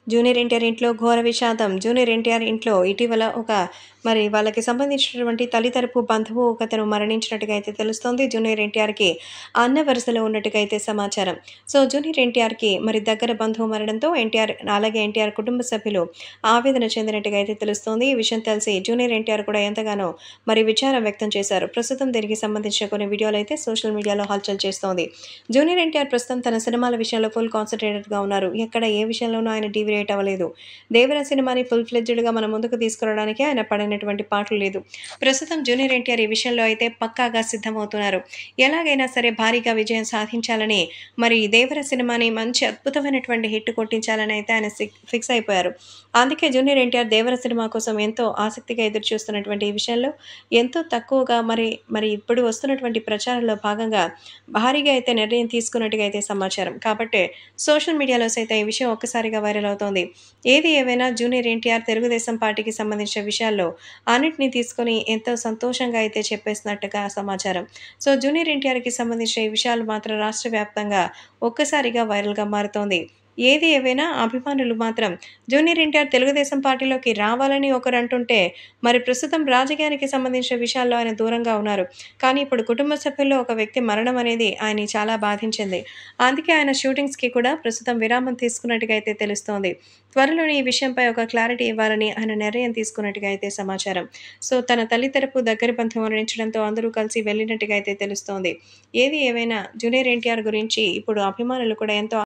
Junior NTR ఇంట్లో ఘోర విషాదం. జూనియర్ ఎన్టీఆర్ ఇంట్లో ఇటీవల వాళ్ళకి సంబంధించినటువంటి తల్లి తరపు బంధువు ఒకతను మరణించినట్టుగా అయితే తెలుస్తోంది. జూనియర్ ఎన్టీఆర్‌కి అన్న వరుసలో ఉన్నట్టుగా అయితే సమాచారం. జూనియర్ ఎన్టీఆర్‌కి దగ్గర బంధువు మరణంతో అలాగే ఎన్టీఆర్ కుటుంబ సభ్యులు ఆవేదన చెందినట్టుగా అయితే తెలుస్తోంది. ఈ విషయం తెలిసి జూనియర్ ఎన్టీఆర్ కూడా ఎంతగానో విచారం వ్యక్తం చేశారు. ప్రస్తుతం దీనికి సంబంధించిన కొన్ని వీడియోలైతే సోషల్ మీడియాలో హల్చల్ చేస్తోంది. జూనియర్ ఎన్టీఆర్ ప్రస్తుతం తన సినిమాల విషయంలో ఫుల్ కాన్సంట్రేటెడ్‌గా ఉన్నారు. ఎక్కడ ఏ విషయంలోనూ ఆయన డీవియేట్ అవ్వలేదు. దేవర సినిమాని ఫుల్ ఫ్లెడ్జ్డ్‌గా మన ముందుకు తీసుకురావడానికి ఆయన పడినటువంటి పాట్లు లేదు. ప్రస్తుతం జూనియర్ ఎన్టీఆర్ ఈ విషయంలో అయితే పక్కాగా సిద్ధమవుతున్నారు. ఎలాగైనా సరే భారీగా విజయం సాధించాలని దేవర సినిమాని మంచి అద్భుతమైనటువంటి హిట్ కొట్టించాలని అయితే ఆయన ఫిక్స్ అయిపోయారు. అందుకే జూనియర్ ఎన్టీఆర్ దేవర సినిమా కోసం ఎంతో ఆసక్తిగా ఎదురుచూస్తున్నటువంటి ఈ విషయంలో ఎంతో తక్కువగా ఇప్పుడు వస్తున్నటువంటి ప్రచారంలో భాగంగా భారీగా అయితే నిర్ణయం తీసుకున్నట్టుగా అయితే సమాచారం. కాబట్టే సోషల్ మీడియాలో సైతం ఈ విషయం ఒక్కసారిగా వైరల్ అవుతోంది. ఏది ఏవైనా జూనియర్ ఎన్టీఆర్ తెలుగుదేశం పార్టీకి సంబంధించిన విషయాల్లో అన్నిటిని తీసుకొని ఎంతో సంతోషంగా అయితే చెప్పేసినట్టుగా సమాచారం. జూనియర్ ఎన్టీఆర్‌కి సంబంధించిన ఈ విషయాలు మాత్రం రాష్ట్ర వ్యాప్తంగా ఒక్కసారిగా వైరల్‌గా మారుతోంది. ఏది ఏవైనా అభిమానులు మాత్రం జూనియర్ ఎన్టీఆర్ తెలుగుదేశం పార్టీలోకి రావాలని ఒకరంటుంటే, ప్రస్తుతం రాజకీయానికి సంబంధించిన విషయాల్లో ఆయన దూరంగా ఉన్నారు. కానీ ఇప్పుడు కుటుంబ సభ్యుల్లో ఒక వ్యక్తి మరణం అనేది ఆయన్ని చాలా బాధించింది. అందుకే ఆయన షూటింగ్స్‌కి కూడా ప్రస్తుతం విరామం తీసుకున్నట్టుగా అయితే తెలుస్తోంది. త్వరలోనే ఈ విషయంపై ఒక క్లారిటీ ఇవ్వాలని ఆయన నిర్ణయం తీసుకున్నట్టుగా అయితే సమాచారం. తన తల్లి తరపు దగ్గరి బంధువు మరణించడంతో అందరూ కలిసి వెళ్ళినట్టుగా అయితే తెలుస్తోంది. ఏది ఏవైనా జూనియర్ ఎన్టీఆర్ గురించి ఇప్పుడు అభిమానులు కూడా ఎంతో